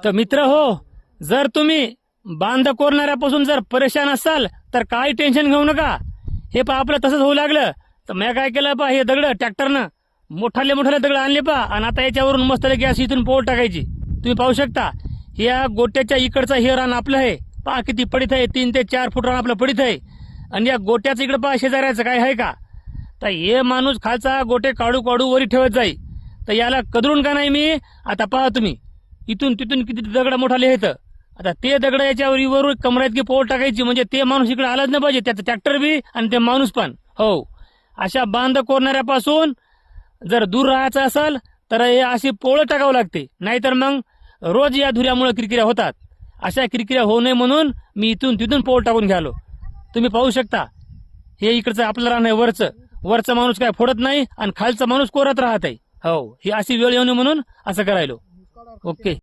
तर मित्र हो, जर तुम्ही बांध कोरणाऱ्यापासून जर परेशान असाल तर काही टेन्शन घेऊ नका. हे पहा आपलं तसंच होऊ लागलं. तर मी काय केलं पहा, हे दगड ट्रॅक्टरनं मोठाले दगड आणले पहा, आणि आता याच्यावरून मस्त गॅस इथून पोळ टाकायची. तुम्ही पाहू शकता या गोट्याच्या इकडचा हे रान आपलं आहे. पहा किती पडीत आहे, 3 ते 4 फूट रान आपलं पडीत आहे. आणि या गोट्याचं इकडे पहा शेजाऱ्याचं काय आहे का. तर हे माणूस खालचा गोटे काढू काढू वरी ठेवत जाई. तर याला कदरून का नाही मी. आता पहा तुम्ही इथून तिथून किती दगड मोठाले आहेत. आता ते दगड याच्यावर वर कमरात की पोळ टाकायची, म्हणजे ते माणूस इकडे आलाच नाही पाहिजे, त्याचं ट्रॅक्टर बी आणि ते माणूस पण. हो, अशा बांध कोरणाऱ्यापासून जर दूर राहायचं असेल तर हे अशी पोळ टाकावं लागते, नाहीतर मग रोज या धुऱ्यामुळे किरकिऱ्या होतात. अशा किरकिऱ्या होऊ नये म्हणून मी इथून तिथून पोळ टाकून घ्यालो. तुम्ही पाहू शकता हे इकडचं आपलं रान आहे. वरचा माणूस काय फोडत नाही आणि खालचा माणूस कोरत राहत आहे. हो, ही अशी वेळ येऊ नये म्हणून असं करायलो. ओके.